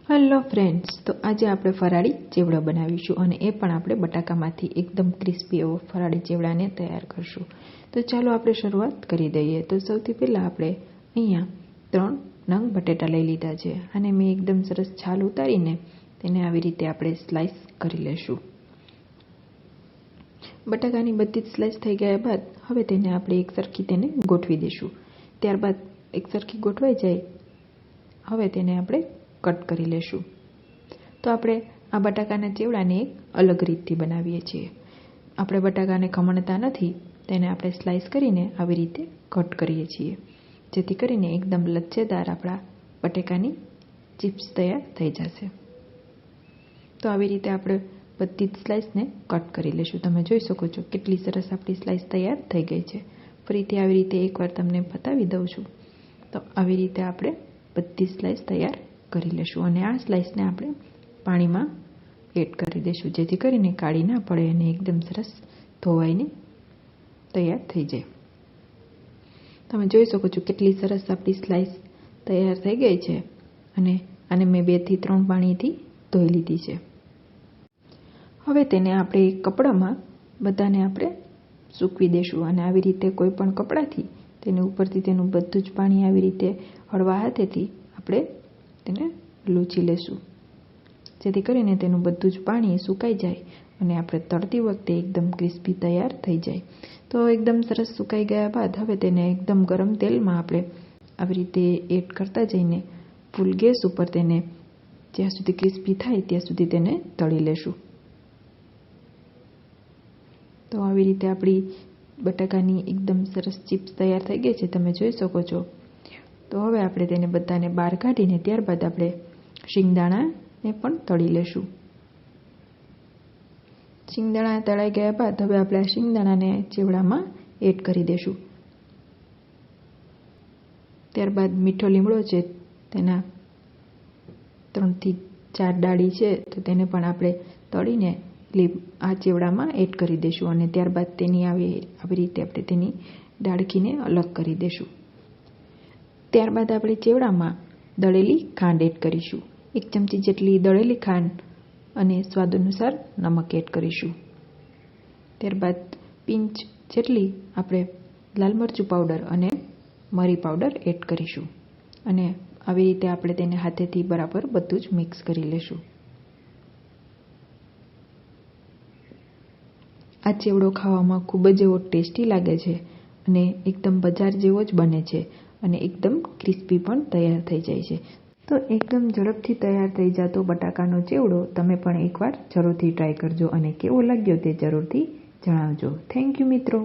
Hello friends, તો આજે આપણે ફરાળી ચેવડો બનાવીશું અને એ પણ આપણે બટાકામાંથી એકદમ ક્રિસ્પી એવો ફરાળી ચેવડાને તૈયાર કરશું. તો ચાલો આપણે શરૂઆત કરી દઈએ. તો સૌથી પહેલાં આપણે અહીંયા 3 નંગ બટેટા લઈ લીધા છે અને મેં એકદમ સરસ છાલ ઉતારીને તેને આવી રીતે આપણે સ્લાઈસ કરી લેશું. બટાકાની બધી જ સ્લાઈસ થઈ ગયા બાદ હવે તેને આપણે એકસરખી તેને ગોઠવી દઈશું. ત્યારબાદ એકસરખી ગોઠવાઈ જાય હવે તેને આપણે કટ કરી લેશું. તો આપણે આ બટાકાના ચેવડાને એક અલગ રીતથી બનાવીએ છીએ. આપણે બટાકાને ખમણતા નથી, તેને આપણે સ્લાઈસ કરીને આવી રીતે કટ કરીએ છીએ, જેથી કરીને એકદમ લચ્છેદાર આપણા બટાકાની ચિપ્સ તૈયાર થઈ જશે. તો આવી રીતે આપણે બધી જ સ્લાઈસને કટ કરી લેશું. તમે જોઈ શકો છો કેટલી સરસ આપણી સ્લાઈસ તૈયાર થઈ ગઈ છે. ફરીથી આવી રીતે એકવાર તમને બતાવી દઉં છું. તો આવી રીતે આપણે બધી સ્લાઈસ તૈયાર કરી લેશું અને આ સ્લાઈસને આપણે પાણીમાં એડ કરી દઈશું, જેથી કરીને કાળી ના પડે અને એકદમ સરસ ધોવાઈને તૈયાર થઈ જાય. તમે જોઈ શકો છો કેટલી સરસ આપણી સ્લાઈસ તૈયાર થઈ ગઈ છે અને આને મેં 2 થી 3 પાણીથી ધોઈ લીધી છે. હવે તેને આપણે એક કપડામાં બધાને આપણે સૂકવી દઈશું અને આવી રીતે કોઈ પણ કપડાથી તેની ઉપરથી તેનું બધું જ પાણી આવી રીતે હળવા હાથેથી આપણે તેને લૂછી લેશું, જેથી કરીને તેનું બધું જ પાણી સુકાઈ જાય અને આપણે તળતી વખતે એકદમ ક્રિસ્પી તૈયાર થઈ જાય. તો એકદમ સરસ સુકાઈ ગયા બાદ હવે તેને એકદમ ગરમ તેલમાં આપણે આવી રીતે એડ કરતા જઈને ફૂલ ગેસ ઉપર તેને જ્યાં સુધી ક્રિસ્પી થાય ત્યાં સુધી તેને તળી લેશું. તો આવી રીતે આપણી બટાકાની એકદમ સરસ ચિપ્સ તૈયાર થઈ ગઈ છે, તમે જોઈ શકો છો. તો હવે આપણે તેને બધાને બહાર કાઢીને ત્યારબાદ આપણે શિંગદાણાને પણ તળી લેશું. શિંગદાણા તળાઈ ગયા બાદ હવે આપણે આ શિંગદાણાને ચેવડામાં એડ કરી દઈશું. ત્યારબાદ મીઠો લીમડો છે, તેના 3 થી 4 ડાળી છે, તો તેને પણ આપણે તળીને આ ચેવડામાં એડ કરી દઈશું અને ત્યારબાદ તેની આવી રીતે આપણે તેની ડાળખીને અલગ કરી દઈશું. ત્યારબાદ આપણે ચેવડામાં દળેલી ખાંડ એડ કરીશું. 1 ચમચી જેટલી દળેલી ખાંડ અને સ્વાદ અનુસાર નમક એડ કરીશું. ત્યારબાદ પિંચ જેટલી આપણે લાલ મરચું પાવડર અને મરી પાવડર એડ કરીશું અને આવી રીતે આપણે તેને હાથેથી બરાબર બધું જ મિક્સ કરી લેશું. આ ચેવડો ખાવામાં ખૂબ જ એવો ટેસ્ટી લાગે છે અને એકદમ બજાર જેવો જ બને છે અને એકદમ ક્રિસ્પી પણ તૈયાર થઈ જાય છે. તો એકદમ ઝડપથી તૈયાર થઈ જતો બટાકાનો ચેવડો તમે પણ એકવાર જરૂરથી ટ્રાય કરજો અને કેવો લાગ્યો તે જરૂરથી જણાવજો. થેન્ક યુ મિત્રો.